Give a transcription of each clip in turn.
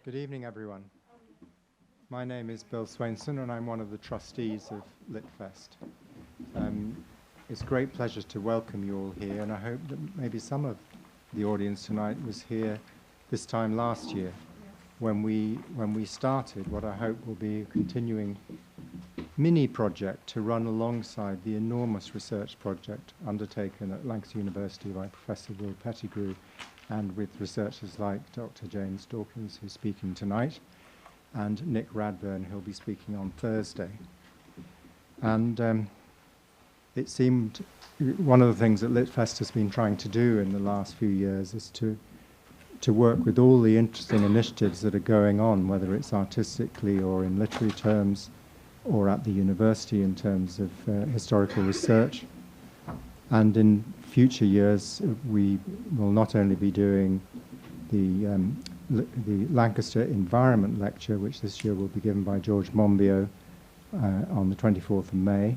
Good evening, everyone. My name is Bill Swainson, and I'm one of the trustees of Litfest. It's a great pleasure to welcome you all here, and I hope that maybe some of the audience tonight was here this time last year when we started what I hope will be a continuing mini project to run alongside the enormous research project undertaken at Lancaster University by Professor Will Pettigrew, and with researchers like Dr. James Dawkins, who's speaking tonight, and Nick Radburn, who'll be speaking on Thursday. And it seemed one of the things that Litfest has been trying to do in the last few years is to work with all the interesting initiatives that are going on, whether it's artistically or in literary terms, or at the university in terms of historical research. And in future years, we will not only be doing the Lancaster Environment Lecture, which this year will be given by George Monbiot on the 24th of May,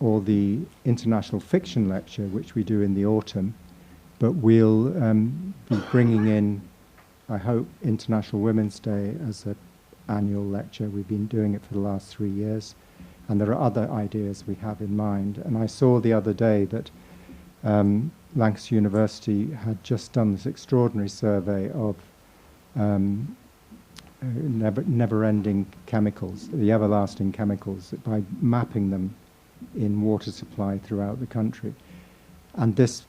or the International Fiction Lecture, which we do in the autumn, but we'll be bringing in, I hope, International Women's Day as an annual lecture. We've been doing it for the last 3 years, and there are other ideas we have in mind. And I saw the other day that Lancaster University had just done this extraordinary survey of never-ending chemicals, the everlasting chemicals, by mapping them in water supply throughout the country. And this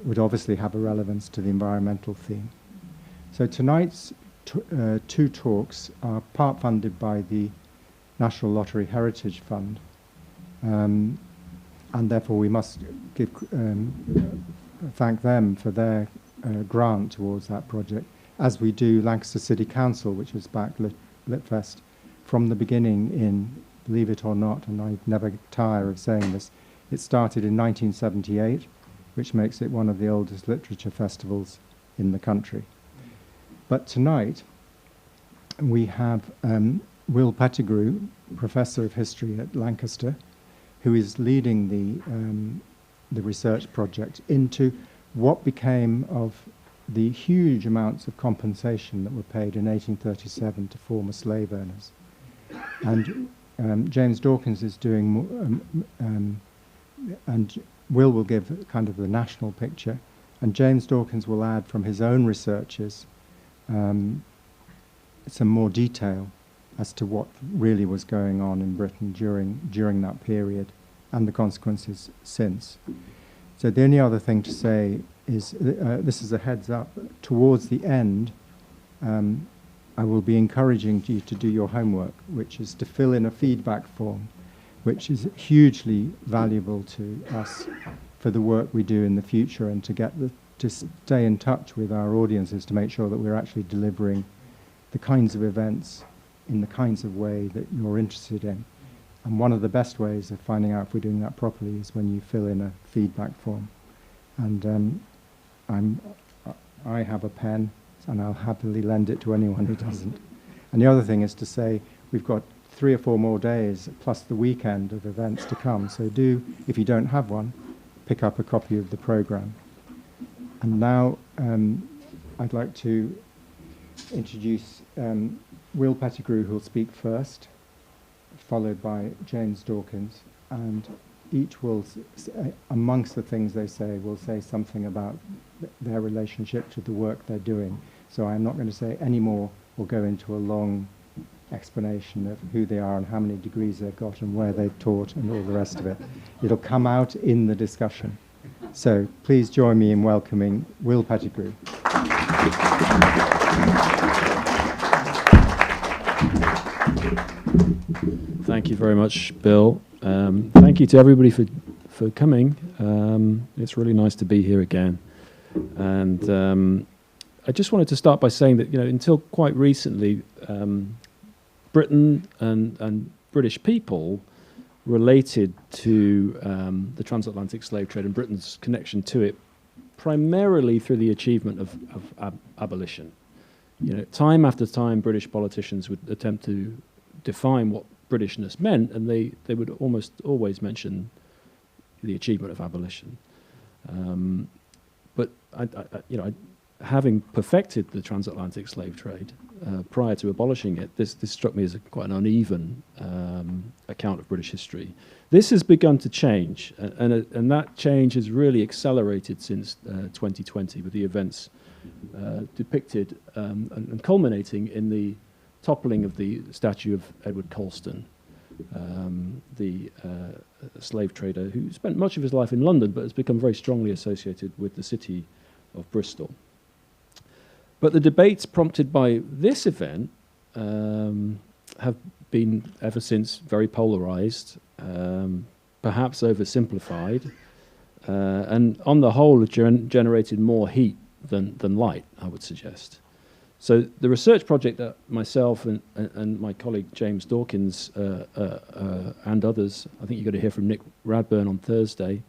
would obviously have a relevance to the environmental theme. So tonight's two talks are part funded by the National Lottery Heritage Fund, and therefore we must thank them for their grant towards that project, as we do Lancaster City Council, which has backed Litfest from the beginning in, believe it or not, and I never tire of saying this, it started in 1978, which makes it one of the oldest literature festivals in the country. But tonight we have Will Pettigrew, Professor of History at Lancaster, who is leading the research project into what became of the huge amounts of compensation that were paid in 1837 to former slave owners. And James Dawkins is doing, and Will give kind of the national picture, and James Dawkins will add from his own researches some more detail as to what really was going on in Britain during that period and the consequences since. So the only other thing to say is, this is a heads up, towards the end I will be encouraging you to do your homework, which is to fill in a feedback form, which is hugely valuable to us for the work we do in the future, and to stay in touch with our audiences to make sure that we're actually delivering the kinds of events in the kinds of way that you're interested in. And one of the best ways of finding out if we're doing that properly is when you fill in a feedback form. And I have a pen, and I'll happily lend it to anyone who doesn't. And the other thing is to say we've got 3 or 4 more days plus the weekend of events to come. So do, if you don't have one, pick up a copy of the program. And now I'd like to introduce Will Pettigrew, who will speak first, followed by James Dawkins, and each will, amongst the things they say, will say something about their relationship to the work they're doing. So I'm not going to say any more or go into a long explanation of who they are and how many degrees they've got and where they've taught and all the rest of it. It'll come out in the discussion. So please join me in welcoming Will Pettigrew. Thank you very much, Bill. Thank you to everybody for coming. It's really nice to be here again. And I just wanted to start by saying that, until quite recently, Britain and British people related to the transatlantic slave trade and Britain's connection to it primarily through the achievement of abolition. Time after time, British politicians would attempt to define what Britishness meant, and they would almost always mention the achievement of abolition. But having perfected the transatlantic slave trade, prior to abolishing it, this struck me as quite an uneven account of British history. This has begun to change, and that change has really accelerated since 2020 with the events depicted and culminating in the toppling of the statue of Edward Colston, the slave trader who spent much of his life in London but has become very strongly associated with the city of Bristol. But the debates prompted by this event have been ever since very polarised, perhaps oversimplified, and on the whole have generated more heat than light, I would suggest. So the research project that myself and my colleague James Dawkins and others, I think you're going to hear from Nick Radburn on Thursday,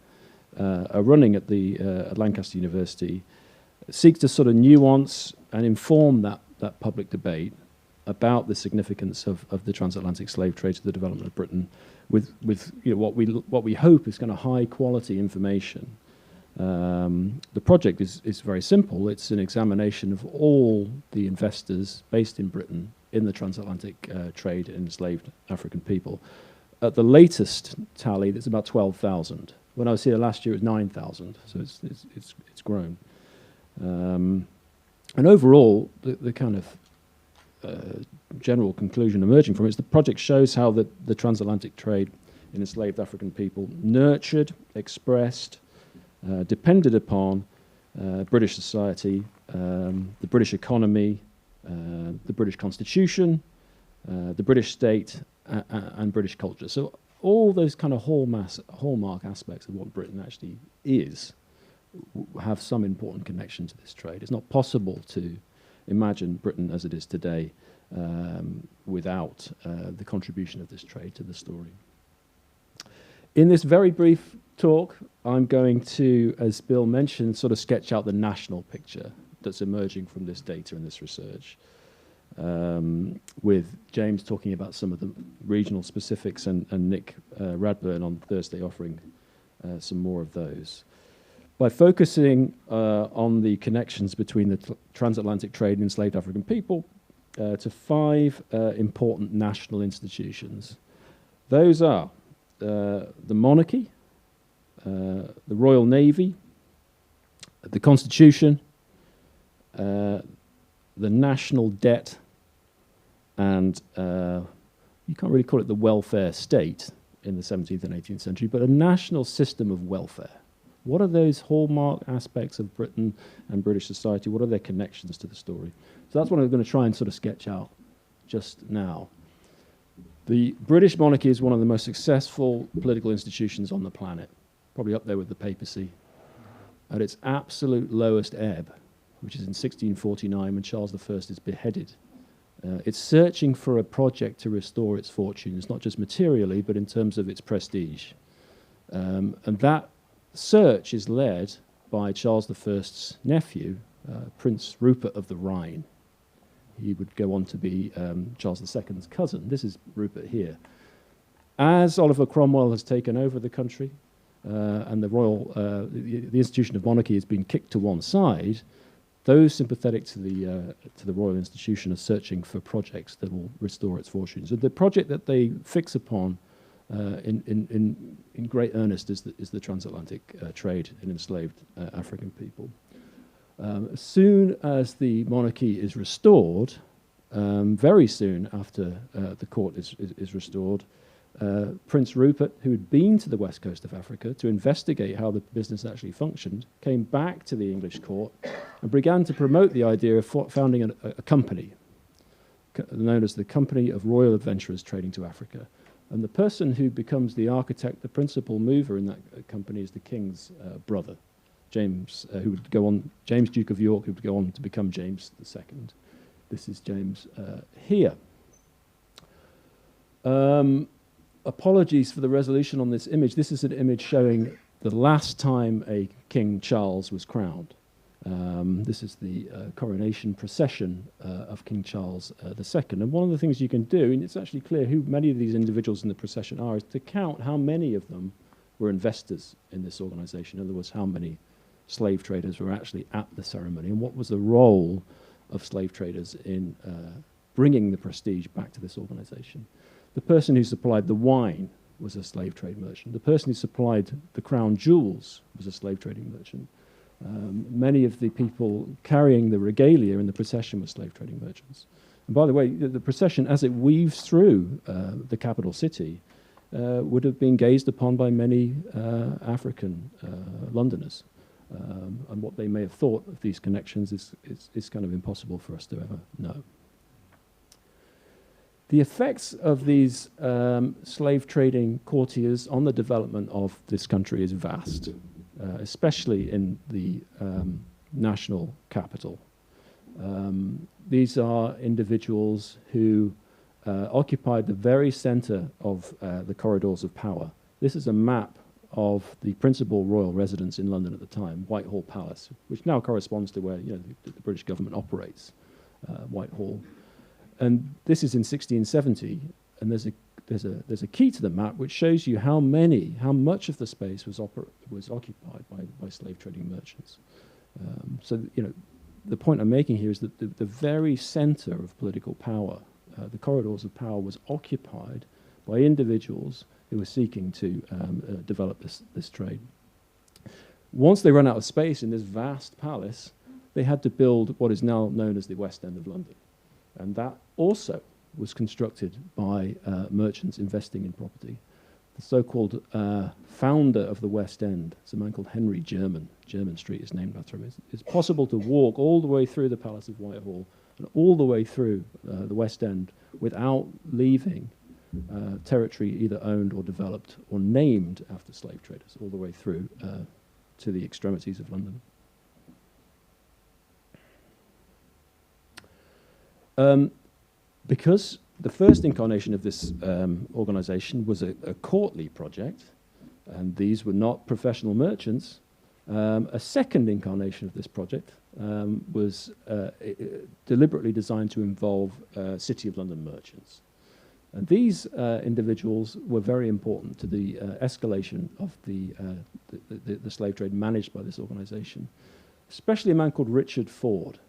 are running at at Lancaster University, seeks to sort of nuance and inform that public debate about the significance of the transatlantic slave trade to the development of Britain with what we hope is kind of high quality information. The project is very simple. It's an examination of all the investors based in Britain in the transatlantic trade in enslaved African people. At the latest tally, it's about 12,000. When I was here last year, it was 9,000, so it's grown. And overall, the kind of general conclusion emerging from it is the project shows how the transatlantic trade in enslaved African people nurtured, expressed, depended upon British society, the British economy, the British Constitution, the British state, and British culture. So all those kind of hallmark aspects of what Britain actually is have some important connection to this trade. It's not possible to imagine Britain as it is today without the contribution of this trade to the story. In this very brief talk, I'm going to, as Bill mentioned, sort of sketch out the national picture that's emerging from this data and this research, with James talking about some of the regional specifics and Nick Radburn on Thursday offering some more of those. By focusing on the connections between the transatlantic trade in enslaved African people to 5 important national institutions. Those are the monarchy, the Royal Navy, the Constitution, the national debt, and you can't really call it the welfare state in the 17th and 18th century, but a national system of welfare. What are those hallmark aspects of Britain and British society? What are their connections to the story? So that's what I'm going to try and sort of sketch out just now. The British monarchy is one of the most successful political institutions on the planet, probably up there with the papacy. At its absolute lowest ebb, which is in 1649 when Charles I is beheaded, it's searching for a project to restore its fortunes, not just materially, but in terms of its prestige. And that search is led by Charles I's nephew, Prince Rupert of the Rhine. He would go on to be Charles II's cousin. This is Rupert here. As Oliver Cromwell has taken over the country and the institution of monarchy has been kicked to one side, those sympathetic to the royal institution are searching for projects that will restore its fortunes. And the project that they fix upon in great earnest is the transatlantic trade in enslaved African people. As soon as the monarchy is restored, very soon after the court is restored, Prince Rupert, who had been to the west coast of Africa to investigate how the business actually functioned, came back to the English court and began to promote the idea of founding a company known as the Company of Royal Adventurers Trading to Africa. And the person who becomes the architect, the principal mover in that company is the king's brother, James, who would go on, James Duke of York, who would go on to become James II. This is James here. Apologies for the resolution on this image. This is an image showing the last time a King Charles was crowned. This is the coronation procession of King Charles II. And one of the things you can do, and it's actually clear who many of these individuals in the procession are, is to count how many of them were investors in this organization. In other words, how many slave traders were actually at the ceremony, and what was the role of slave traders in bringing the prestige back to this organization. The person who supplied the wine was a slave trade merchant. The person who supplied the crown jewels was a slave trading merchant. Many of the people carrying the regalia in the procession were slave trading merchants. And by the way, the procession, as it weaves through the capital city, would have been gazed upon by many African Londoners. And what they may have thought of these connections is kind of impossible for us to ever know. The effects of these slave trading courtiers on the development of this country is vast, especially in the national capital. These are individuals who occupied the very center of the corridors of power. This is a map of the principal royal residence in London at the time, Whitehall Palace, which now corresponds to where the British government operates, Whitehall. And this is in 1670, and there's a key to the map which shows you how much of the space was occupied by slave trading merchants. So the point I'm making here is that the very center of political power, the corridors of power, was occupied by individuals who were seeking to develop this trade. Once they ran out of space in this vast palace, they had to build what is now known as the West End of London. And that also was constructed by merchants investing in property. The so-called founder of the West End is a man called Henry Jermyn. Jermyn Street is named after him. It's possible to walk all the way through the Palace of Whitehall and all the way through the West End without leaving territory either owned or developed or named after slave traders, all the way through to the extremities of London. Because the first incarnation of this organization was a courtly project, and these were not professional merchants, a second incarnation of this project was deliberately designed to involve City of London merchants. And these individuals were very important to the escalation of the slave trade managed by this organization, especially a man called Richard Ford.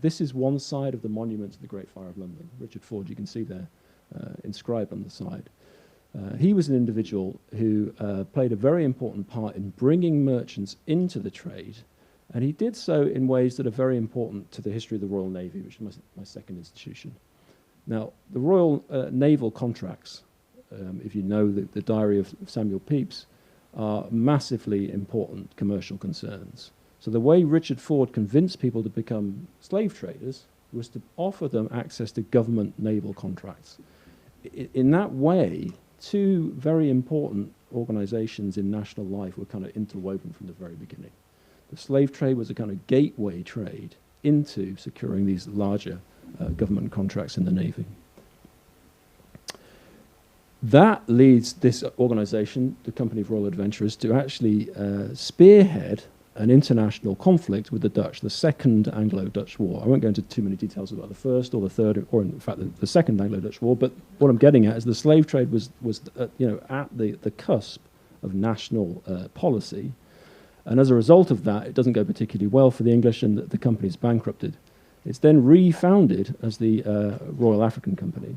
This is one side of the monument to the Great Fire of London. Richard Ford, you can see there, inscribed on the side. He was an individual who played a very important part in bringing merchants into the trade, and he did so in ways that are very important to the history of the Royal Navy, which is my second institution. Now, the Royal Naval contracts, if you know the diary of Samuel Pepys, are massively important commercial concerns. So the way Richard Ford convinced people to become slave traders was to offer them access to government naval contracts. In that way, two very important organizations in national life were kind of interwoven from the very beginning. The slave trade was a kind of gateway trade into securing these larger government contracts in the Navy. That leads this organization, the Company of Royal Adventurers, to actually spearhead an international conflict with the Dutch, the Second Anglo-Dutch War. I won't go into too many details about the First or the Third, or in fact the Second Anglo-Dutch War, but what I'm getting at is the slave trade was at the cusp of national policy, and as a result of that, it doesn't go particularly well for the English, and the company is bankrupted. It's then refounded as the Royal African Company.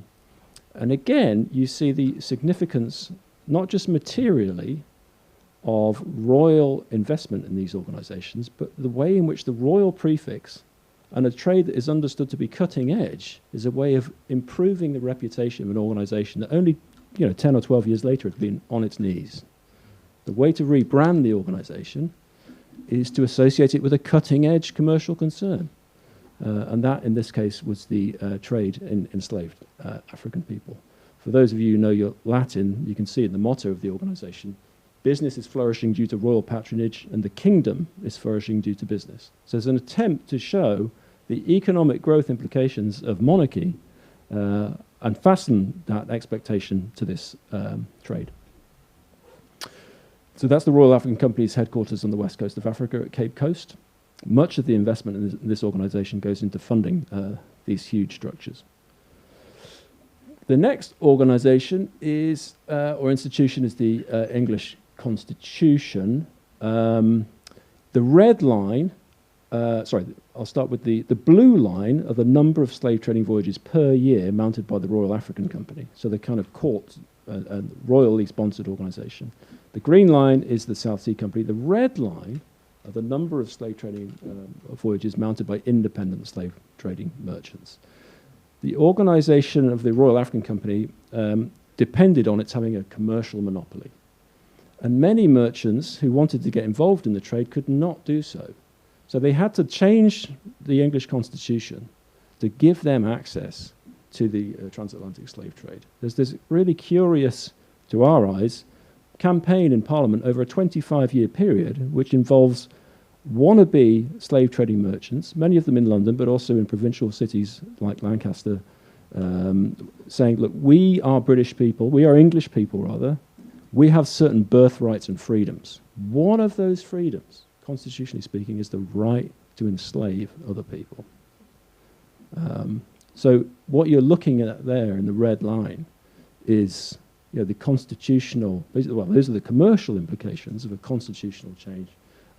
And again, you see the significance, not just materially, of royal investment in these organizations, but the way in which the royal prefix and a trade that is understood to be cutting edge is a way of improving the reputation of an organization that only 10 or 12 years later had been on its knees. The way to rebrand the organization is to associate it with a cutting edge commercial concern. And that, in this case, was the trade in enslaved African people. For those of you who know your Latin, you can see in the motto of the organization, business is flourishing due to royal patronage, and the kingdom is flourishing due to business. So it's an attempt to show the economic growth implications of monarchy and fasten that expectation to this trade. So that's the Royal African Company's headquarters on the west coast of Africa at Cape Coast. Much of the investment in this organization goes into funding these huge structures. The next organization is, or institution, is the English Constitution. The red line I'll start with the blue line are the number of slave trading voyages per year mounted by the Royal African Company. So the kind of court, royally sponsored organisation. The green line is the South Sea Company. The red line are the number of slave trading voyages mounted by independent slave trading merchants. The organisation of the Royal African Company depended on its having a commercial monopoly. And many merchants who wanted to get involved in the trade could not do so. So they had to change the English constitution to give them access to the transatlantic slave trade. There's this really curious, to our eyes, campaign in Parliament over a 25-year period, which involves wannabe slave trading merchants, many of them in London, but also in provincial cities like Lancaster, saying, look, we are British people, we are English people rather, we have certain birthrights and freedoms. One of those freedoms, constitutionally speaking, is the right to enslave other people. So what you're looking at there in the red line is the constitutional, well, those are the commercial implications of a constitutional change,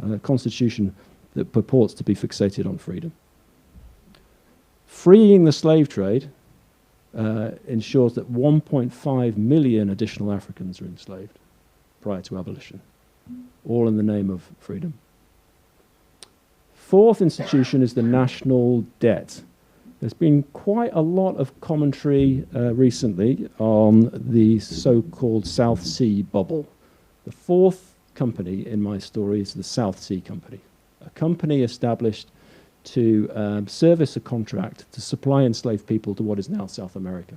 a constitution that purports to be fixated on freedom. Freeing the slave trade ensures that 1.5 million additional Africans are enslaved prior to abolition, all in the name of freedom. Fourth institution is the national debt. There's been quite a lot of commentary recently on the so-called South Sea bubble. The fourth company in my story is the South Sea Company, a company established to service a contract to supply enslaved people to what is now South America.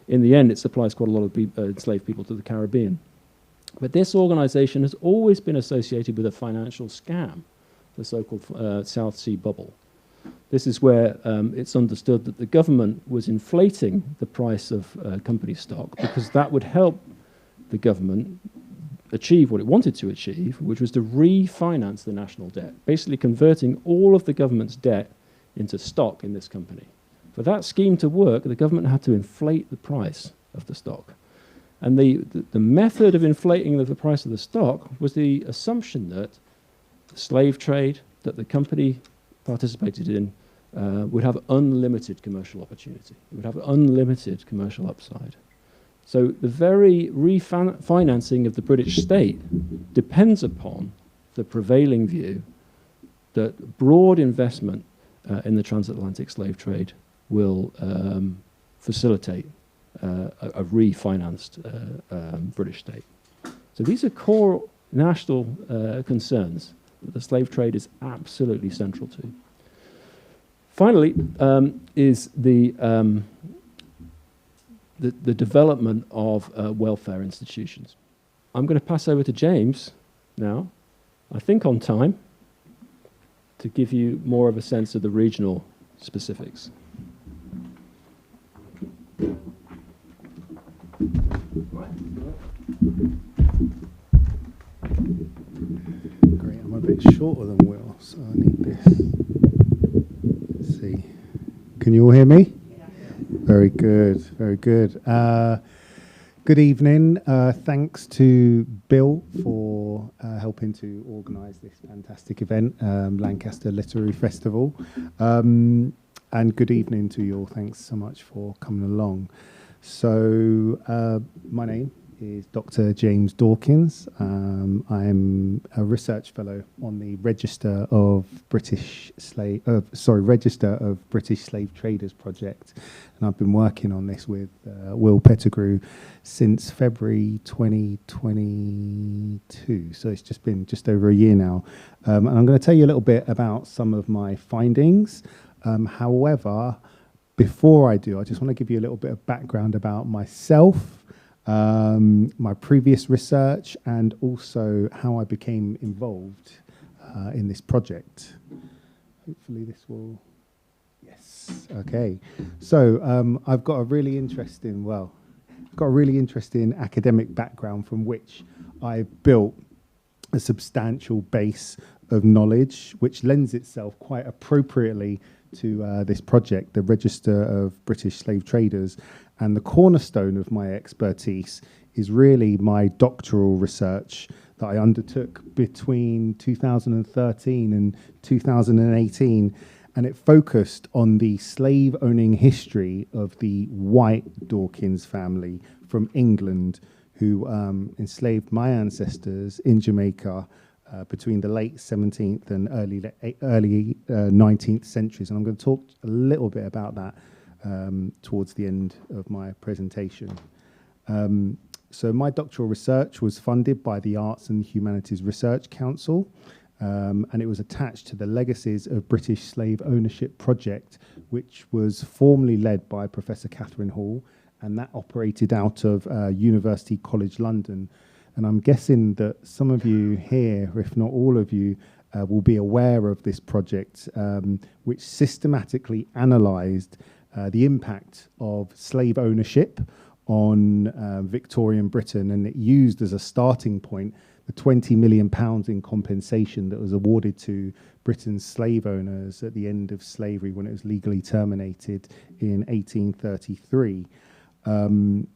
In the end, it supplies quite a lot of enslaved people to the Caribbean. But this organization has always been associated with a financial scam, the so-called South Sea bubble. This is where it's understood that the government was inflating the price of company stock because that would help the government achieve what it wanted to achieve, which was to refinance the national debt, basically converting all of the government's debt into stock in this company. For that scheme to work, the government had to inflate the price of the stock. And the method of inflating the price of the stock was the assumption that the slave trade that the company participated in would have unlimited commercial opportunity. It would have unlimited commercial upside. So the very refinancing of the British state depends upon the prevailing view that broad investment in the transatlantic slave trade will facilitate a refinanced British state. So these are core national concerns that the slave trade is absolutely central to. Finally, is the development of welfare institutions. I'm going to pass over to James now, I think on time, to give you more of a sense of the regional specifics. Great, I'm a bit shorter than Will, so I need this. Let's see. Can you all hear me? Yeah. Very good, very good. Good evening. Thanks to Bill for helping to organise this fantastic event, Lancaster Literary Festival. And good evening to you all. Thanks so much for coming along. So my name is Dr. James Dawkins. I'm a research fellow on the Register of British Slave Traders project, and I've been working on this with Will Pettigrew since February 2022. So it's just been just over a year now, and I'm going to tell you a little bit about some of my findings. However, before I do, I just want to give you a little bit of background about myself, my previous research, and also how I became involved in this project. Hopefully this will, yes, okay. So I've got a really interesting, academic background from which I've built a substantial base of knowledge, which lends itself quite appropriately to this project, the Register of British Slave Traders. And the cornerstone of my expertise is really my doctoral research that I undertook between 2013 and 2018, and it focused on the slave-owning history of the white Dawkins family from England, who enslaved my ancestors in Jamaica between the late 17th and early 19th centuries. And I'm going to talk a little bit about that towards the end of my presentation. So my doctoral research was funded by the Arts and Humanities Research Council, and it was attached to the Legacies of British Slave Ownership project, which was formerly led by Professor Catherine Hall, and that operated out of University College London. And I'm guessing that some of you here, if not all of you, will be aware of this project, which systematically analysed the impact of slave ownership on Victorian Britain, and it used as a starting point the £20 million in compensation that was awarded to Britain's slave owners at the end of slavery when it was legally terminated in 1833. And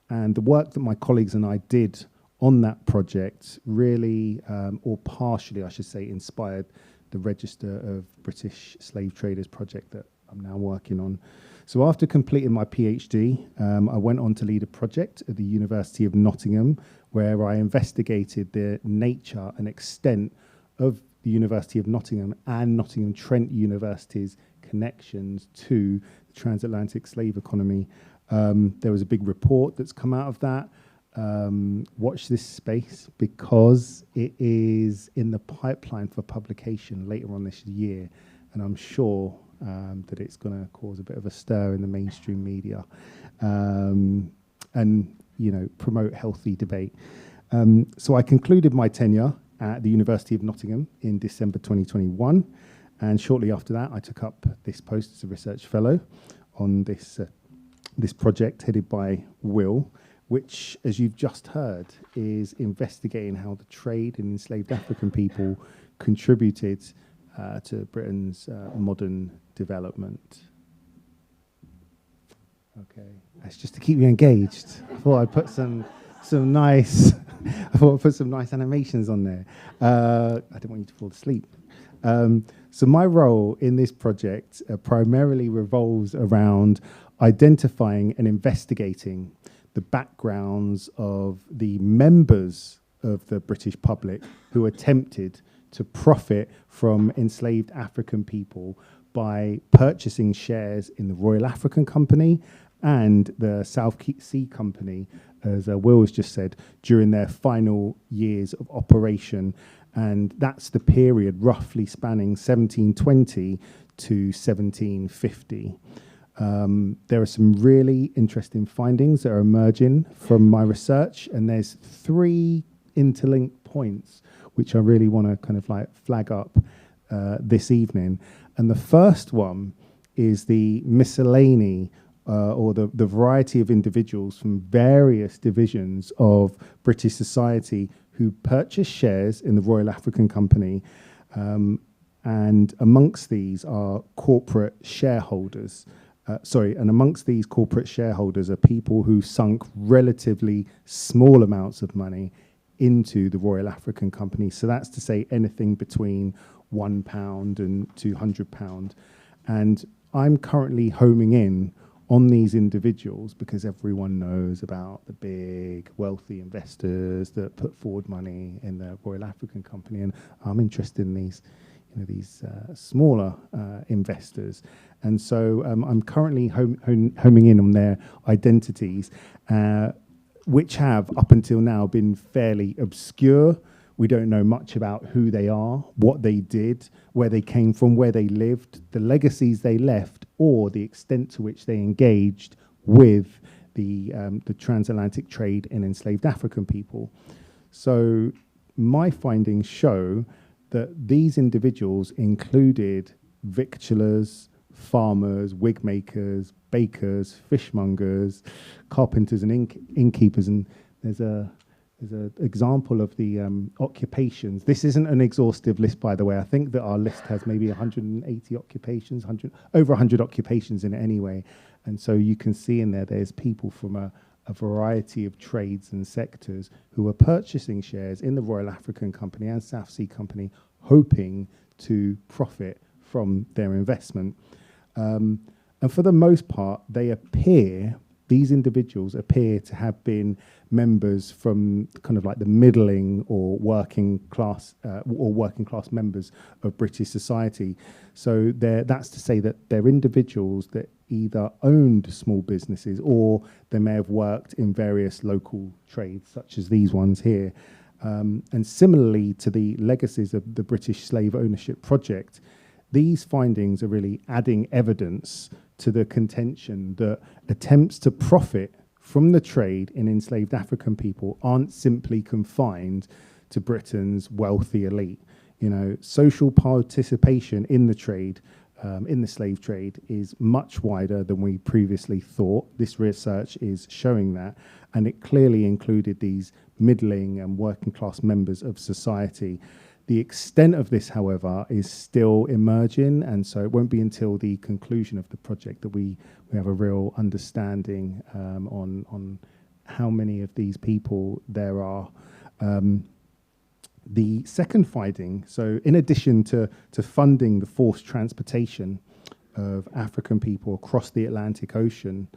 the work that my colleagues and I did on that project really, or partially, I should say, inspired the Register of British Slave Traders project that I'm now working on. So after completing my PhD, I went on to lead a project at the University of Nottingham, where I investigated the nature and extent of the University of Nottingham and Nottingham Trent University's connections to the transatlantic slave economy. There was a big report that's come out of that. Watch this space, because it is in the pipeline for publication later on this year, and I'm sure that it's going to cause a bit of a stir in the mainstream media, and promote healthy debate. So I concluded my tenure at the University of Nottingham in December 2021, and shortly after that I took up this post as a research fellow on this project headed by Will, which, as you've just heard, is investigating how the trade in enslaved African people contributed to Britain's modern development. Okay, that's just to keep you engaged. I thought I'd put some nice animations on there. I didn't want you to fall asleep. So my role in this project primarily revolves around identifying and investigating the backgrounds of the members of the British public who attempted to profit from enslaved African people by purchasing shares in the Royal African Company and the South Sea Company, as Will has just said, during their final years of operation. And that's the period roughly spanning 1720 to 1750. There are some really interesting findings that are emerging from my research, and there's 3 interlinked points which I really want to kind of like flag up this evening. And the first one is the miscellany or the variety of individuals from various divisions of British society who purchased shares in the Royal African Company. And amongst these are corporate shareholders. And amongst these corporate shareholders are people who sunk relatively small amounts of money into the Royal African Company. So that's to say anything between £1 and £200. And I'm currently homing in on these individuals because everyone knows about the big wealthy investors that put forward money in the Royal African Company. And I'm interested in these smaller investors. And so I'm currently homing in on their identities, which have, up until now, been fairly obscure. We don't know much about who they are, what they did, where they came from, where they lived, the legacies they left, or the extent to which they engaged with the transatlantic trade in enslaved African people. So my findings show that these individuals included victuallers, farmers, wig makers, bakers, fishmongers, carpenters, and innkeepers. And there's an example of the occupations. This isn't an exhaustive list, by the way. I think that our list has maybe 180 occupations, over 100 occupations in it anyway. And so you can see in there's people from a a variety of trades and sectors who were purchasing shares in the Royal African Company and South Sea Company, hoping to profit from their investment. And for the most part, these individuals appear to have been members from kind of like the middling or working class members of British society. So that's to say that they're individuals that either owned small businesses or they may have worked in various local trades, such as these ones here. And similarly to the legacies of the British slave ownership project, these findings are really adding evidence to the contention that attempts to profit from the trade in enslaved African people aren't simply confined to Britain's wealthy elite. You know, social participation in the trade, in the slave trade, is much wider than we previously thought. This research is showing that, and it clearly included these middling and working class members of society. The extent of this, however, is still emerging, and so it won't be until the conclusion of the project that we have a real understanding on how many of these people there are. The second finding, so in addition to funding the forced transportation of African people across the Atlantic Ocean,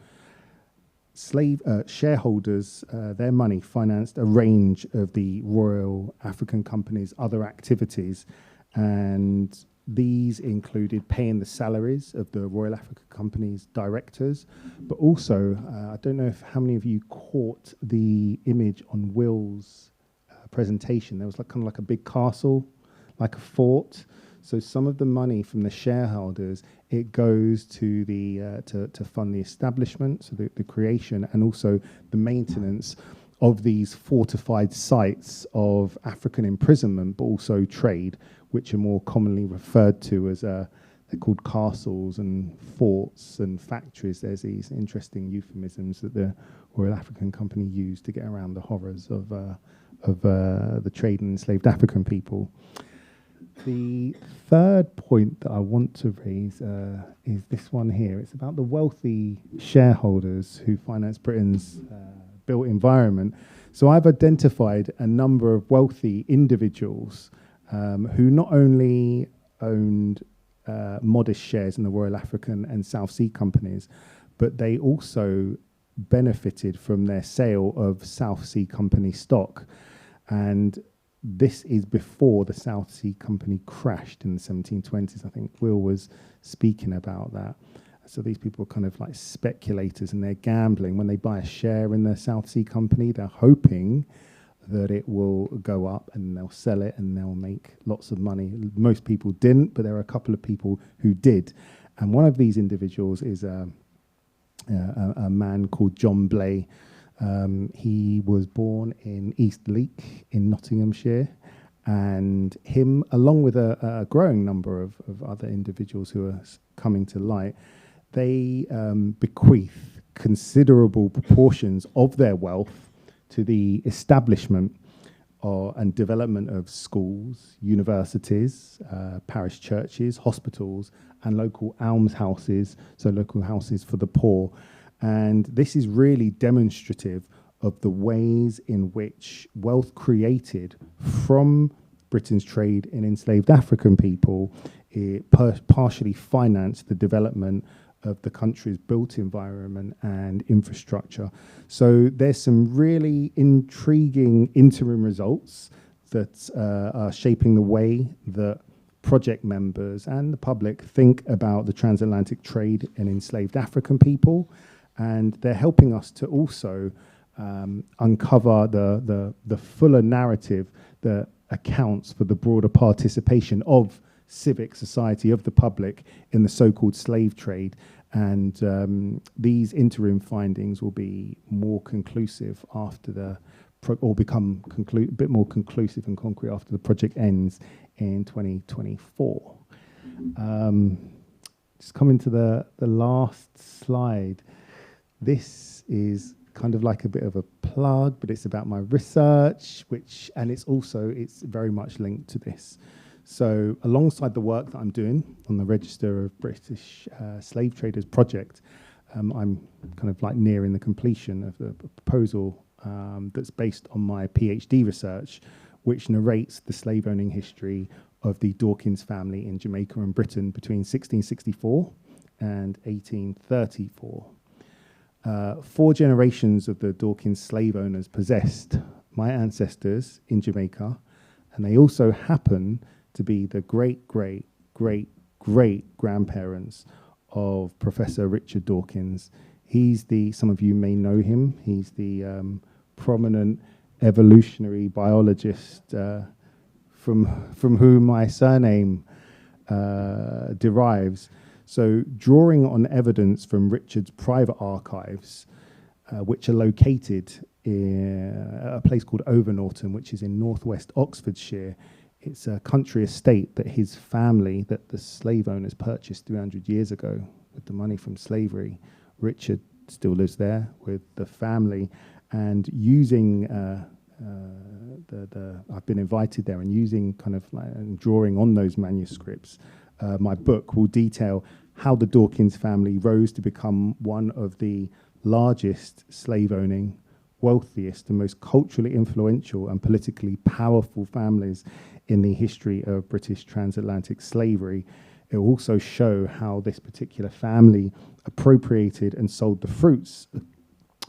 shareholders, their money financed a range of the Royal African Company's other activities, and these included paying the salaries of the Royal African Company's directors, but also, I don't know how many of you caught the image on Will's presentation. There was kind of like a big castle, like a fort. So some of the money from the shareholders, it goes to the to fund the establishment, so the creation, and also the maintenance of these fortified sites of African imprisonment, but also trade, which are more commonly referred to as they're called castles and forts and factories. There's these interesting euphemisms that the Royal African Company used to get around the horrors of the trade in enslaved African people. The third point that I want to raise is this one here. It's about the wealthy shareholders who finance Britain's built environment. So I've identified a number of wealthy individuals who not only owned modest shares in the Royal African and South Sea Companies, but they also benefited from their sale of South Sea Company stock. And this is before the South Sea Company crashed in the 1720s. I think Will was speaking about that. So these people are kind of like speculators, and they're gambling. When they buy a share in the South Sea Company, they're hoping that it will go up, and they'll sell it and they'll make lots of money. Most people didn't, but there are a couple of people who did. And one of these individuals is a man called John Blay. He was born in Eastleek in Nottinghamshire, and him, along with a growing number of other individuals who are coming to light, they bequeath considerable proportions of their wealth to the establishment and development of schools, universities, parish churches, hospitals, and local almshouses, so local houses for the poor. And this is really demonstrative of the ways in which wealth created from Britain's trade in enslaved African people partially financed the development of the country's built environment and infrastructure. So there's some really intriguing interim results that are shaping the way that project members and the public think about the transatlantic trade in enslaved African people. And they're helping us to also uncover the fuller narrative that accounts for the broader participation of civic society, of the public, in the so-called slave trade. And these interim findings will be more conclusive after or become a bit more conclusive and concrete after the project ends in 2024. Just coming to the last slide. This is kind of like a bit of a plug, but it's about my research, and it's very much linked to this. So alongside the work that I'm doing on the Register of British Slave Traders project, I'm kind of like nearing the completion of the proposal that's based on my PhD research, which narrates the slave owning history of the Dawkins family in Jamaica and Britain between 1664 and 1834. 4 generations of the Dawkins slave owners possessed my ancestors in Jamaica, and they also happen to be the great grandparents of Professor Richard Dawkins. He's some of you may know him, he's the prominent evolutionary biologist from whom my surname derives. So drawing on evidence from Richard's private archives, which are located in a place called Overnorton, which is in northwest Oxfordshire. It's a country estate that his family, that the slave owners purchased 300 years ago with the money from slavery. Richard still lives there with the family, and using I've been invited there, and using kind of like, and drawing on those manuscripts, my book will detail how the Dawkins family rose to become one of the largest slave-owning, wealthiest and most culturally influential and politically powerful families in the history of British transatlantic slavery. It will also show how this particular family appropriated and sold the fruits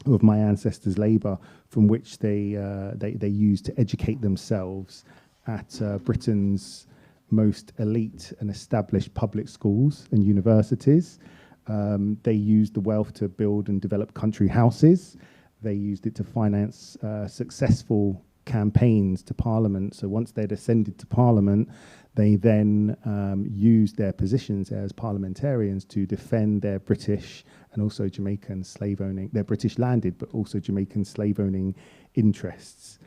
of my ancestors' labour, from which they used to educate themselves at Britain's most elite and established public schools and universities. They used the wealth to build and develop country houses. They used it to finance successful campaigns to Parliament. So once they'd ascended to Parliament, they then used their positions as parliamentarians to defend their British and also Jamaican slave owning, their British landed, but also Jamaican slave owning interests.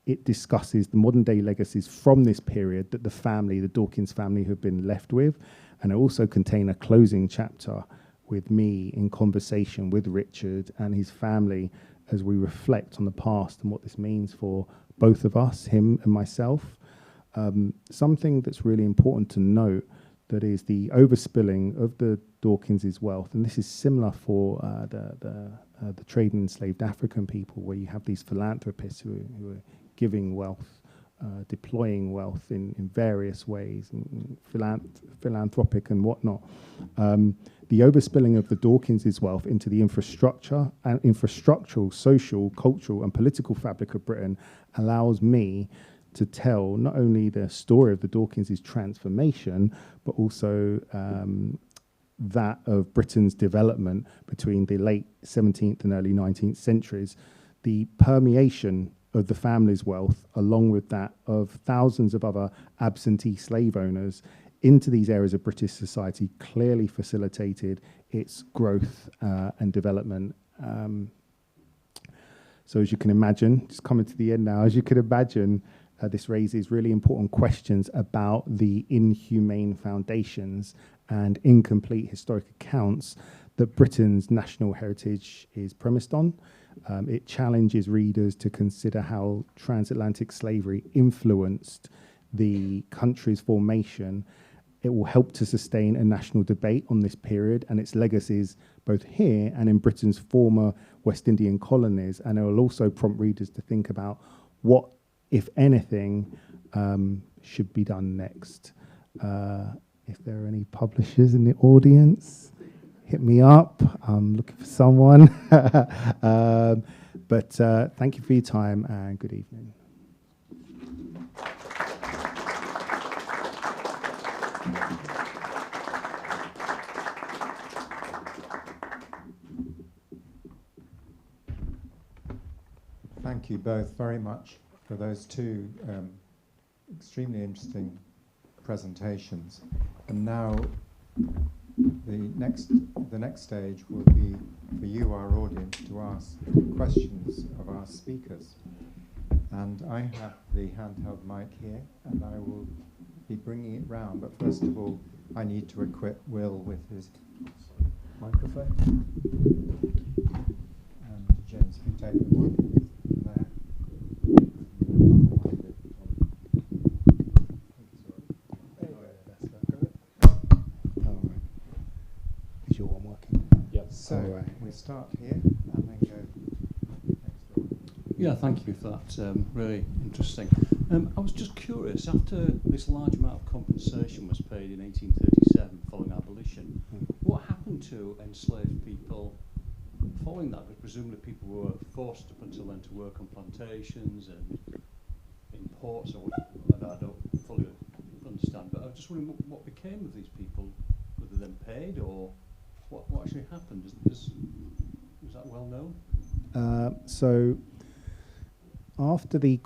It discusses the modern day legacies from this period that the Dawkins family, have been left with. And it also contains a closing chapter with me in conversation with Richard and his family as we reflect on the past and what this means for both of us, him and myself. Something that's really important to note, that is the overspilling of the Dawkins' wealth, and this is similar for the trade in enslaved African people, where you have these philanthropists who are giving wealth, deploying wealth in various ways, philanthropic and whatnot. The overspilling of the Dawkins' wealth into the infrastructure and infrastructural, social, cultural and political fabric of Britain allows me to tell not only the story of the Dawkins' transformation, but also that of Britain's development between the late 17th and early 19th centuries. The permeation of the family's wealth, along with that of thousands of other absentee slave owners into these areas of British society, clearly facilitated its growth and development. So as you can imagine, just coming to the end now, as you can imagine, this raises really important questions about the inhumane foundations and incomplete historic accounts that Britain's national heritage is premised on. It challenges readers to consider how transatlantic slavery influenced the country's formation. It will help to sustain a national debate on this period and its legacies, both here and in Britain's former West Indian colonies. And it will also prompt readers to think about what, if anything, should be done next. If there are any publishers in the audience, hit me up. I'm looking for someone. But thank you for your time and good evening. Thank you both very much for those two extremely interesting presentations. And now the next stage will be for you, our audience, to ask questions of our speakers. And I have the handheld mic here, and I will be bringing it round. But first of all, I need to equip Will with his microphone. And James, if you take the one there. So All right. we start here and then go next door. Yeah, thank you for that. Really interesting. I was just curious, after this large amount of compensation was paid in 1837 following abolition, what happened to enslaved people following that? Because presumably people were forced up until then to work on plantations and in ports, or I don't fully understand, but I was just wondering what became of these people. Were they then paid, or what actually happened? Is that well known? So after the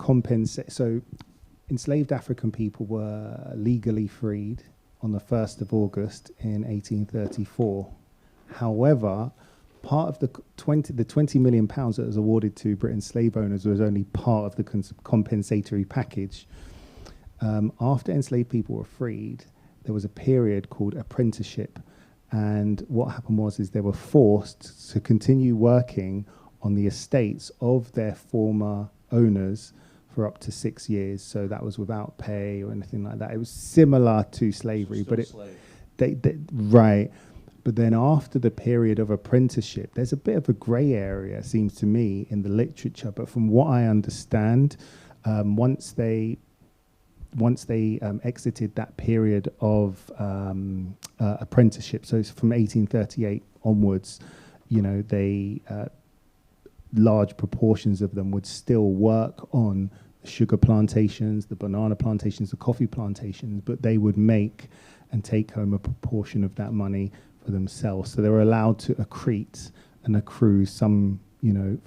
so enslaved African people were legally freed on the 1st of August in 1834. However, part of the 20 million pounds that was awarded to Britain's slave owners was only part of the compensatory package. After enslaved people were freed, there was a period called apprenticeship, and what happened was they were forced to continue working on the estates of their former owners for up to 6 years. So that was without pay or anything like that. It was similar to slavery, but right. But then after the period of apprenticeship, there's a bit of a grey area, it seems to me, in the literature. But from what I understand, once they exited that period of apprenticeship, so it's from 1838 onwards, they large proportions of them would still work on the sugar plantations, the banana plantations, the coffee plantations, but they would make and take home a proportion of that money for themselves. So they were allowed to accrete and accrue some,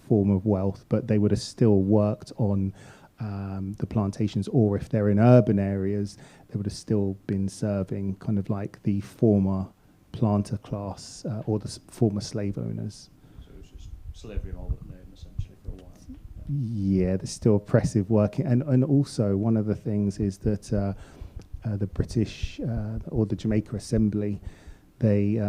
form of wealth, but they would have still worked on the plantations, or if they're in urban areas, they would have still been serving kind of like the former planter class or the former slave owners. So it was just slavery in all that name, essentially, for a while. Yeah, there's still oppressive working. And also, one of the things is that the British or the Jamaica Assembly, they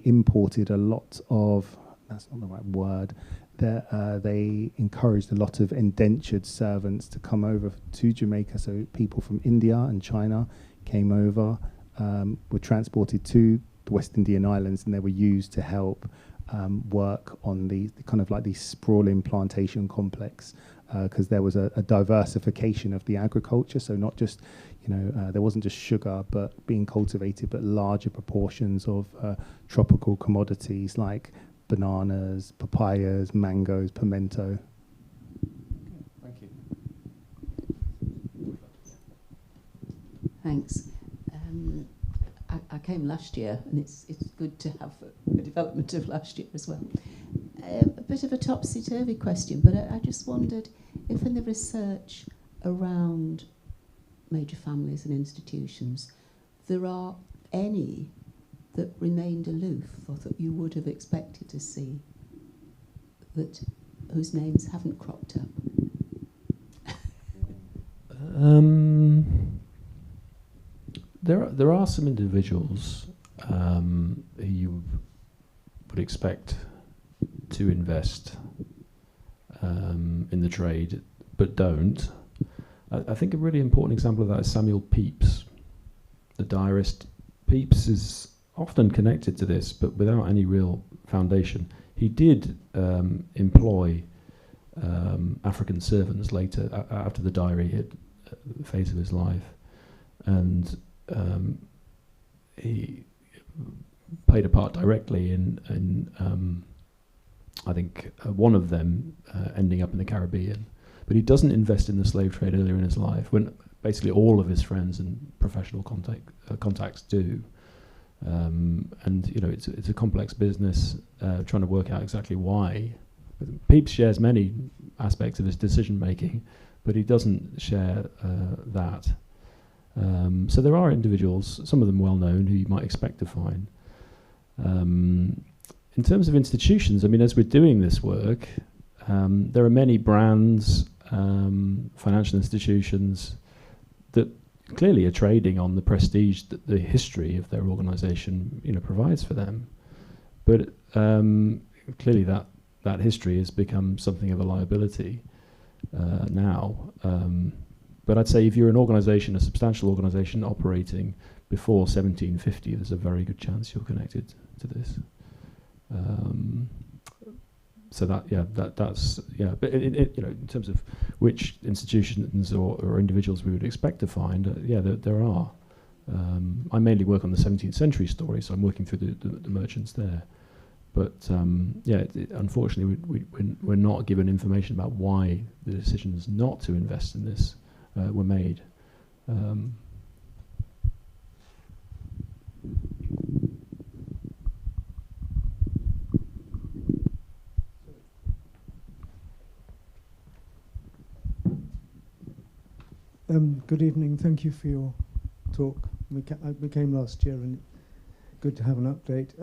imported a lot of, that's not the right word, they encouraged a lot of indentured servants to come over to Jamaica. So people from India and China came over, were transported to the West Indian Islands, and they were used to help work on the kind of like the sprawling plantation complex, because there was a diversification of the agriculture. So not just, there wasn't just sugar but being cultivated, but larger proportions of tropical commodities like bananas, papayas, mangoes, pimento. Thank you. Thanks. I came last year, and it's good to have a development of last year as well. A bit of a topsy-turvy question, but I just wondered if in the research around major families and institutions, there are any that remained aloof, or that you would have expected to see, whose names haven't cropped up? There are some individuals who you would expect to invest in the trade, but don't. I think a really important example of that is Samuel Pepys, the diarist. Pepys is often connected to this, but without any real foundation. He did employ African servants later, after the diary hit the phase of his life, and he played a part directly in I think one of them ending up in the Caribbean. But he doesn't invest in the slave trade earlier in his life, when basically all of his friends and professional contacts do. And it's a complex business, trying to work out exactly why. Pepys shares many aspects of his decision making, but he doesn't share that. So there are individuals, some of them well known, who you might expect to find. In terms of institutions, I mean, as we're doing this work, there are many brands, financial institutions that clearly are trading on the prestige that the history of their organisation, provides for them. But clearly that history has become something of a liability now. But I'd say if you're an organisation, a substantial organisation operating before 1750, there's a very good chance you're connected to this. So that's But in terms of which institutions or individuals we would expect to find, there are. I mainly work on the 17th century story, so I'm working through the merchants there. But unfortunately, we're not given information about why the decisions not to invest in this were made. Good evening. Thank you for your talk. We came last year, and good to have an update.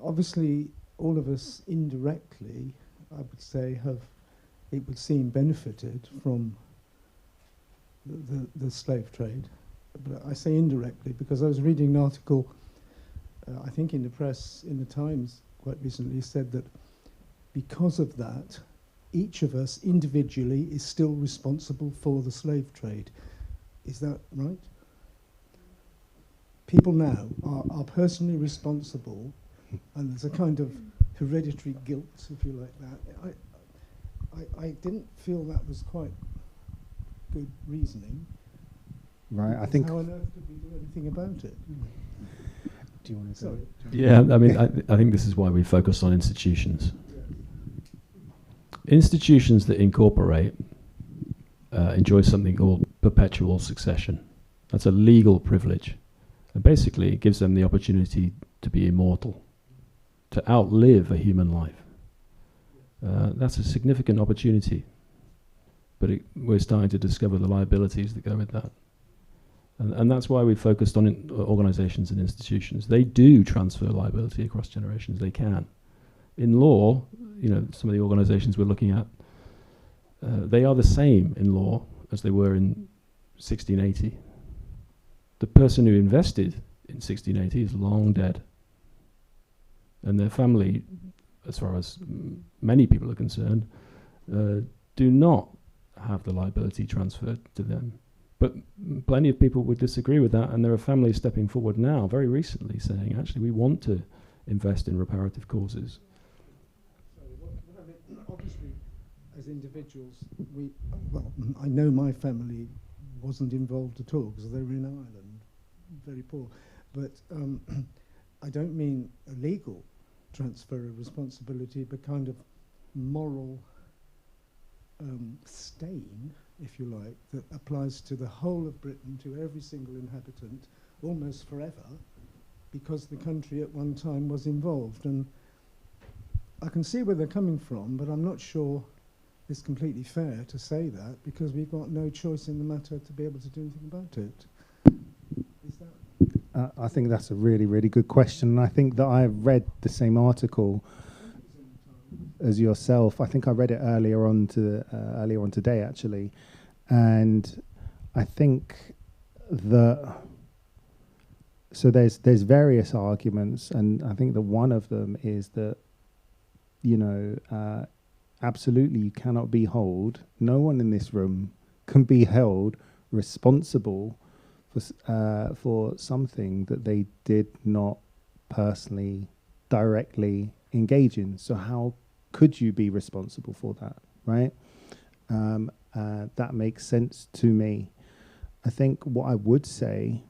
Obviously, all of us indirectly, I would say, it would seem, benefited from the slave trade. But I say indirectly because I was reading an article, I think in the press, in the Times quite recently, said that because of that, each of us individually is still responsible for the slave trade. Is that right? People now are personally responsible, and there's a kind of hereditary guilt, if you like that. I didn't feel that was quite good reasoning. Right, I think... How on earth could we do anything about it? Do you want to Sorry. Yeah, I mean, I think this is why we focus on institutions. Institutions that incorporate enjoy something called perpetual succession. That's a legal privilege. And basically, it gives them the opportunity to be immortal, to outlive a human life. That's a significant opportunity. But we're starting to discover the liabilities that go with that. And that's why we focused on organizations and institutions. They do transfer liability across generations. They can. In law, some of the organizations we're looking at, they are the same in law as they were in 1680. The person who invested in 1680 is long dead. And their family, as far as many people are concerned, do not have the liability transferred to them. But plenty of people would disagree with that, and there are families stepping forward now, very recently, saying, actually, we want to invest in reparative causes. Obviously, as individuals, I know my family wasn't involved at all because they were in Ireland, very poor. But I don't mean a legal transfer of responsibility, but kind of moral stain, if you like, that applies to the whole of Britain, to every single inhabitant, almost forever, because the country at one time was involved. And I can see where they're coming from, but I'm not sure it's completely fair to say that, because we've got no choice in the matter to be able to do anything about it. Is that? I think that's a really, really good question. And I think that I've read the same article as yourself. I think I read it earlier on today, actually. And I think that... So there's various arguments, and I think that one of them is that, absolutely you cannot be held, no one in this room can be held responsible for something that they did not personally, directly engage in. So how could you be responsible for that, right? That makes sense to me. I think what I would say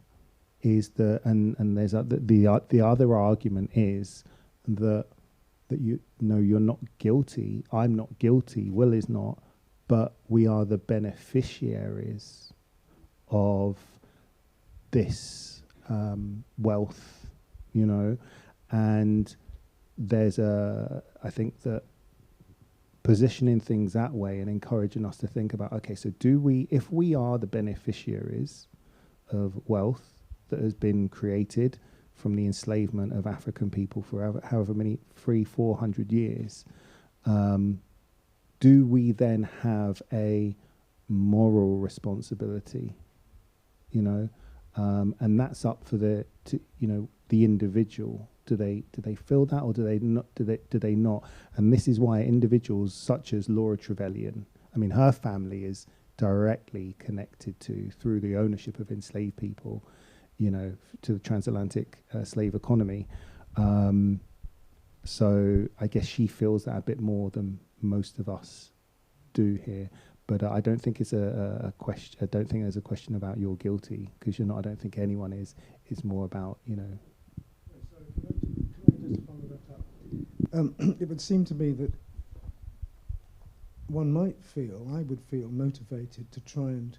is that, and there's the other argument is that you're not guilty. I'm not guilty. Will is not, but we are the beneficiaries of this wealth, and there's I think that positioning things that way and encouraging us to think about, okay, so if we are the beneficiaries of wealth that has been created from the enslavement of African people for however many, 300-400 years, do we then have a moral responsibility? And that's up for the individual. Do they feel that, or do they not? And this is why individuals such as Laura Trevelyan, I mean, her family is directly connected to, through the ownership of enslaved people, you know, to the transatlantic slave economy. So I guess she feels that a bit more than most of us do here. But I don't think it's a question. I don't think there's a question about you're guilty, because you're not. I don't think anyone is. It's more about, you know. Sorry, can I just follow that up? It would seem to me that one might feel, I would feel motivated to try and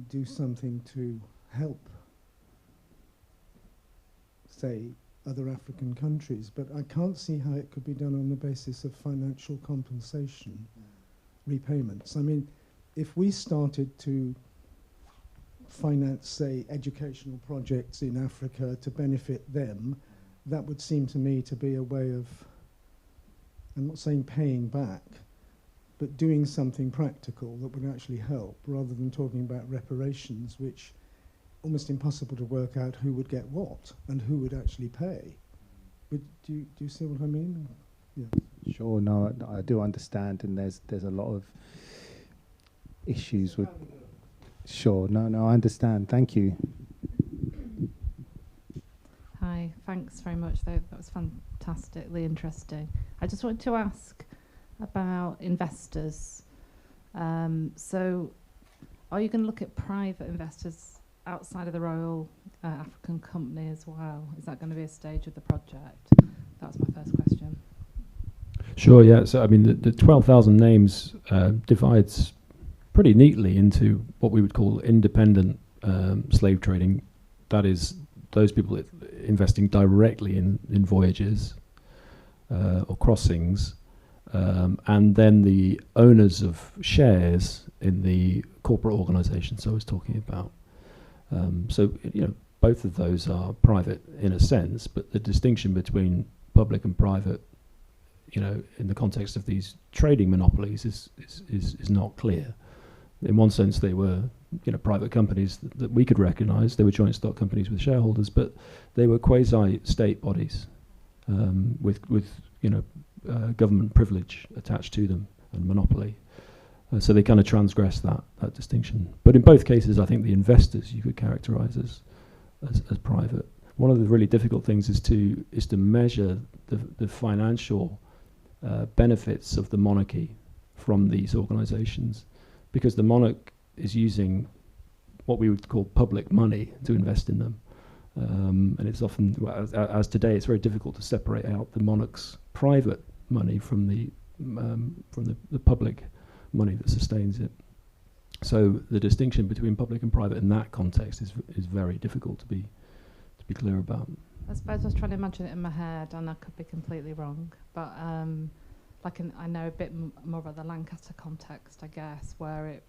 do something to help, say, other African countries, but I can't see how it could be done on the basis of financial compensation, repayments. I mean, if we started to finance, say, educational projects in Africa to benefit them, that would seem to me to be a way of, I'm not saying paying back, but doing something practical that would actually help, rather than talking about reparations, which almost impossible to work out who would get what and who would actually pay. But do you see what I mean? Yeah. Sure. No, I do understand, and there's a lot of issues with. Sure. No, I understand. Thank you. Hi. Thanks very much. That was fantastically interesting. I just wanted to ask about investors. So, are you going to look at private investors outside of the Royal African Company as well? Is that going to be a stage of the project? That was my first question. Sure, yeah. So, I mean, the 12,000 names divides pretty neatly into what we would call independent slave trading. That is, those people investing directly in voyages or crossings, and then the owners of shares in the corporate organisations I was talking about. So, you know, both of those are private in a sense, but the distinction between public and private, you know, in the context of these trading monopolies is not clear. In one sense, they were, you know, private companies that we could recognise. They were joint stock companies with shareholders, but they were quasi-state bodies with you know, government privilege attached to them and monopoly. So they kind of transgress that distinction. But in both cases, I think the investors you could characterise as private. One of the really difficult things is to measure the financial benefits of the monarchy from these organisations, because the monarch is using what we would call public money to invest in them. And it's often, as today, it's very difficult to separate out the monarch's private money from the public money that sustains it. So the distinction between public and private in that context is very difficult to be clear about. I suppose I was trying to imagine it in my head, and I could be completely wrong, but I know a bit more about the Lancaster context, I guess, where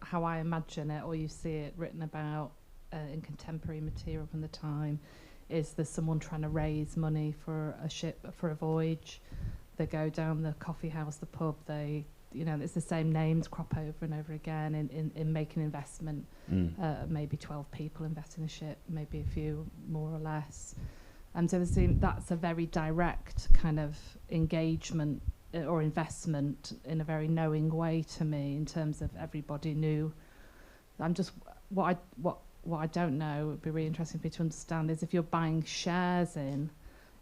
how I imagine it, or you see it written about in contemporary material from the time, is there's someone trying to raise money for a ship, for a voyage. They go down the coffee house, the pub, it's the same names crop over and over again in making investment. Maybe 12 people invest in a ship, maybe a few more or less. And so that's a very direct kind of engagement or investment in a very knowing way to me, in terms of everybody knew. I'm just, what I don't know, would be really interesting for me to understand, is if you're buying shares in,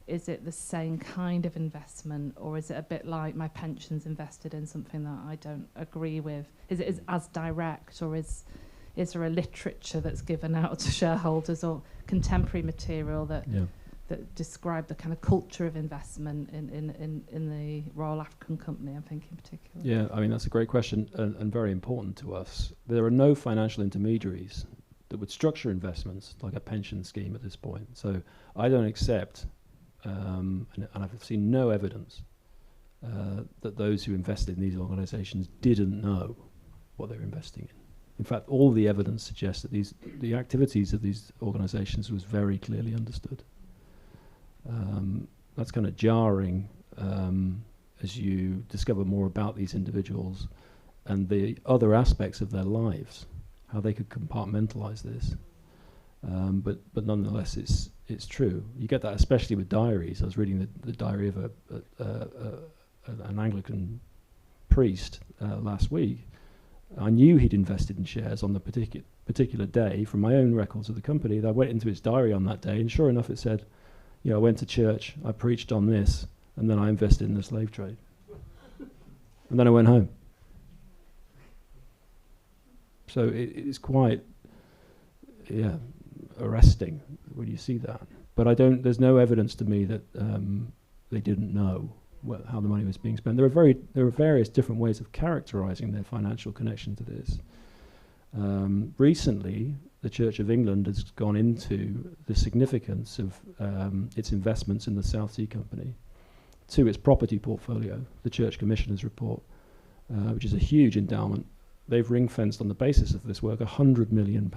is it the same kind of investment, or is it a bit like my pension's invested in something that I don't agree with? Is it as direct, or is there a literature that's given out to shareholders, or contemporary material that describe the kind of culture of investment in the Royal African Company, I'm thinking in particular? Yeah, I mean, that's a great question and very important to us. There are no financial intermediaries that would structure investments like a pension scheme at this point. So I don't accept, and I've seen no evidence that those who invested in these organisations didn't know what they were investing in. In fact, all the evidence suggests that the activities of these organisations was very clearly understood. That's kind of jarring as you discover more about these individuals and the other aspects of their lives, how they could compartmentalize this. But nonetheless, it's true. You get that especially with diaries. I was reading the diary of an Anglican priest last week, I knew he'd invested in shares on the particular day from my own records of the company. I went into his diary on that day, and sure enough, it said, I went to church, I preached on this, and then I invested in the slave trade. And then I went home. So it's quite, arresting when you see that. But there's no evidence to me that they didn't know how the money was being spent. There are various different ways of characterizing their financial connection to this. Recently, the Church of England has gone into the significance of its investments in the South Sea Company to its property portfolio, the Church Commissioner's report, which is a huge endowment. They've ring-fenced on the basis of this work £100 million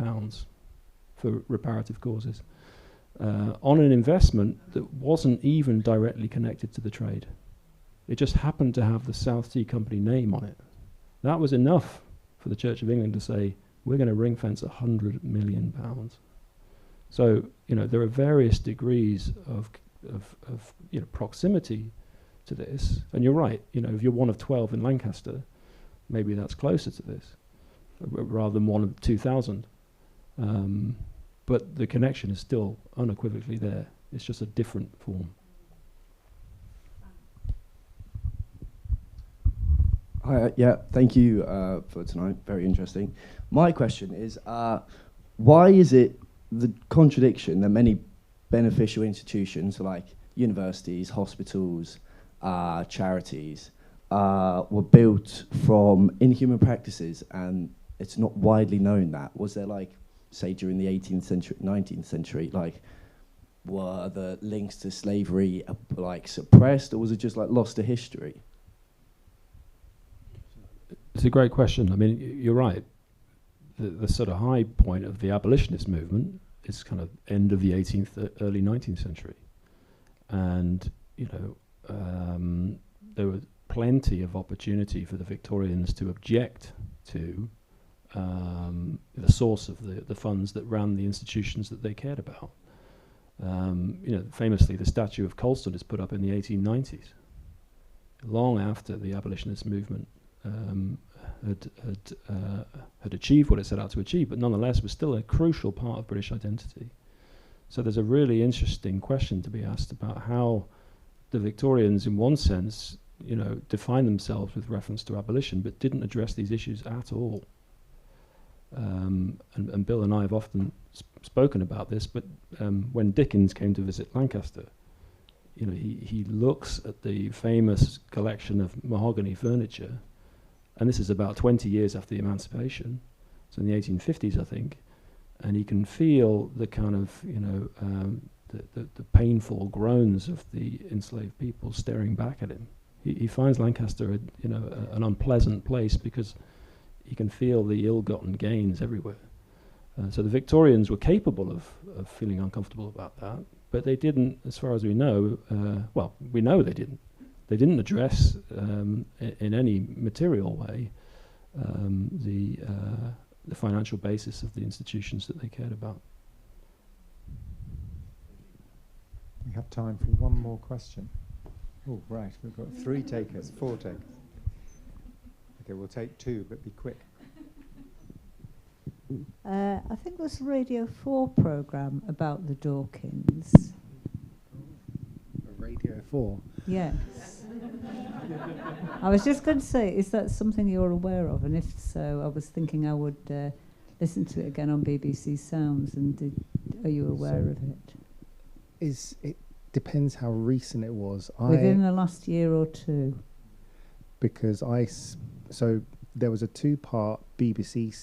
for reparative causes on an investment that wasn't even directly connected to the trade. It just happened to have the South Sea Company name on it. That was enough for the Church of England to say, we're going to ring-fence £100 million. So, there are various degrees of proximity to this. And you're right, if you're one of 12 in Lancaster, maybe that's closer to this, rather than one of 2,000. But the connection is still unequivocally there. It's just a different form. Hi, thank you for tonight. Very interesting. My question is, why is it the contradiction that many beneficial institutions like universities, hospitals, charities were built from inhuman practices, and it's not widely known that? Was there, say, during the 18th century, 19th century, were the links to slavery suppressed, or was it just lost to history? It's a great question. I mean, you're right. The sort of high point of the abolitionist movement is kind of end of the 18th, early 19th century. And, there was plenty of opportunity for the Victorians to object to the source of the funds that ran the institutions that they cared about. Famously, the statue of Colston is put up in the 1890s, long after the abolitionist movement had achieved what it set out to achieve, but nonetheless was still a crucial part of British identity. So there's a really interesting question to be asked about how the Victorians, in one sense, defined themselves with reference to abolition, but didn't address these issues at all. And Bill and I have often spoken about this, but when Dickens came to visit Lancaster, he looks at the famous collection of mahogany furniture, and this is about 20 years after the emancipation, so in the 1850s, I think, and he can feel the kind of, the painful groans of the enslaved people staring back at him. He finds Lancaster, an unpleasant place because he can feel the ill-gotten gains everywhere. So the Victorians were capable of feeling uncomfortable about that, but they didn't, as far as we know, we know they didn't. They didn't address in any material way the financial basis of the institutions that they cared about. We have time for one more question. Oh, right, we've got 4 takers. Okay, we'll take 2, but be quick. I think it was a Radio 4 programme about the Dawkins. Radio 4? Yes. I was just going to say, is that something you're aware of? And if so, I was thinking I would listen to it again on BBC Sounds. And are you aware of it? It depends how recent it was. Within the last year or two. Because so there was a 2-part BBC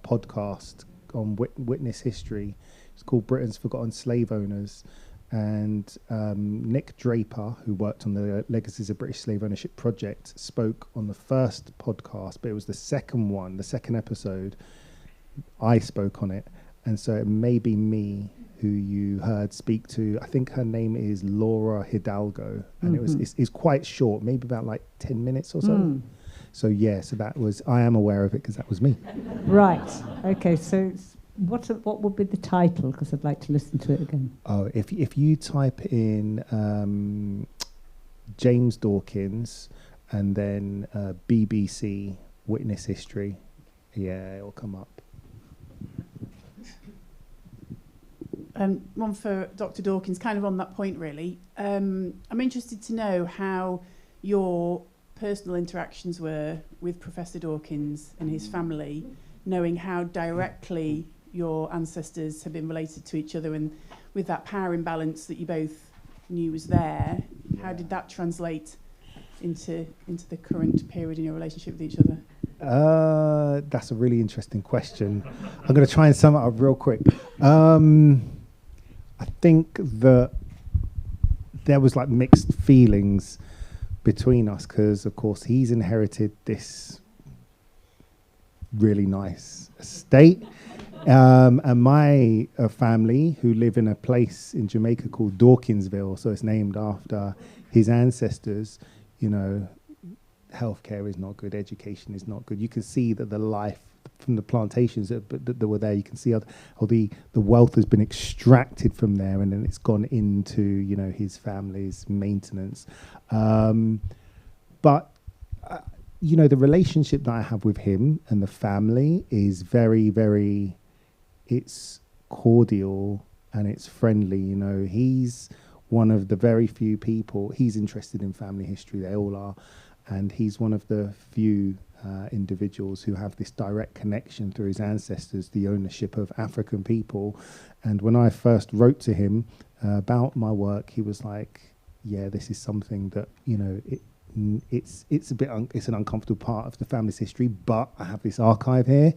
podcast on witness history. It's called Britain's Forgotten Slave Owners. And Nick Draper, who worked on the Legacies of British Slave Ownership project, spoke on the first podcast, but it was the second one, the second episode, I spoke on it. And so it may be me who you heard speak to. I think her name is Laura Hidalgo, and it's quite short, maybe about 10 minutes or so. So that was, I am aware of it because that was me. Right. Okay. So what would be the title? Because I'd like to listen to it again. Oh, if you type in James Dawkins and then BBC Witness History, Yeah, it'll come up. One for Dr. Dawkins, kind of on that point, really. I'm interested to know how your personal interactions were with Professor Dawkins and his family, knowing how directly your ancestors have been related to each other, and with that power imbalance that you both knew was there, how did that translate into the current period in your relationship with each other? That's a really interesting question. I'm going to try and sum it up real quick. I think that there was like mixed feelings between us because, of course, he's inherited this really nice estate. And my family, who live in a place in Jamaica called Dawkinsville, so it's named after his ancestors, you know, healthcare is not good, education is not good. You can see that the life from the plantations that were there, you can see how the wealth has been extracted from there, and then it's gone into, you know, his family's maintenance. But you know, the relationship that I have with him and the family is very, very, it's cordial and it's friendly. You know, he's one of the very few people, he's interested in family history, they all are, and he's one of the few individuals who have this direct connection through his ancestors, the ownership of African people. And when I first wrote to him about my work, he was like, yeah, this is something that, you know, it's a bit it's an uncomfortable part of the family's history, but I have this archive here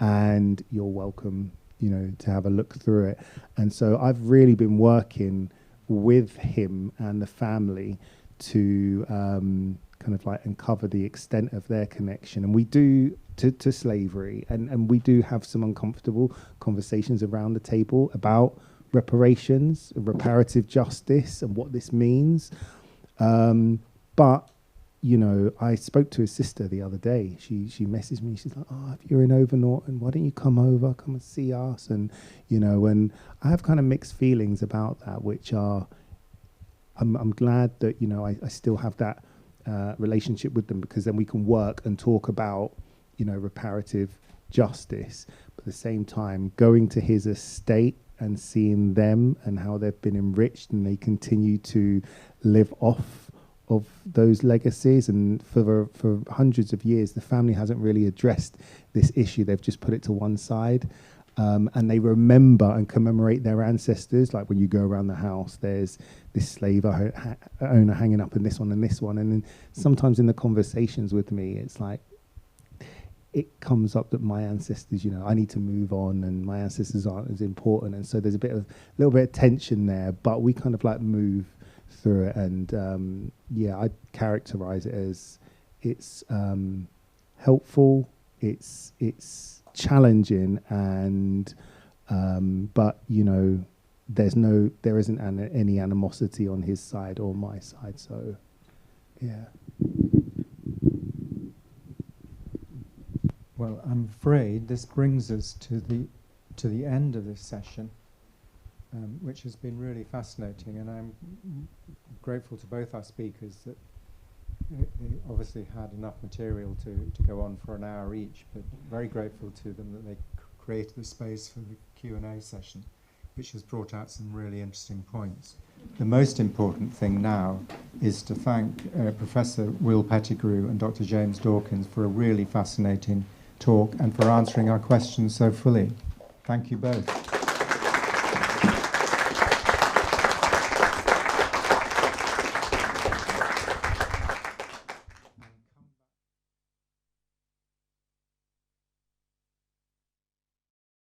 and you're welcome, you know, to have a look through it. And so I've really been working with him and the family to kind of like uncover the extent of their connection. And we do to slavery, and we do have some uncomfortable conversations around the table about reparations, reparative justice, and what this means. But you know, I spoke to his sister the other day. She messaged me. She's like, "Oh, if you're in Over Norton, why don't you come over, come and see us?" And you know, and I have kind of mixed feelings about that, which are, I'm glad that, you know, I still have that relationship with them, because then we can work and talk about, you know, reparative justice. But at the same time, going to his estate and seeing them and how they've been enriched and they continue to live off of those legacies, and for hundreds of years the family hasn't really addressed this issue. They've just put it to one side, and they remember and commemorate their ancestors. Like when you go around the house, there's this slave owner hanging up in this one and this one, and then sometimes in the conversations with me, it's like it comes up that my ancestors, you know, I need to move on and my ancestors aren't as important, and so there's a little bit of tension there, but we kind of like move through it. And yeah, I'd characterize it as it's helpful, it's challenging, and but you know, there isn't any animosity on his side or my side. So yeah. Well, I'm afraid this brings us to the end of this session, which has been really fascinating, and I'm grateful to both our speakers that they obviously had enough material to go on for an hour each, but very grateful to them that they created the space for the Q&A session, which has brought out some really interesting points. The most important thing now is to thank Professor Will Pettigrew and Dr. James Dawkins for a really fascinating talk and for answering our questions so fully. Thank you both.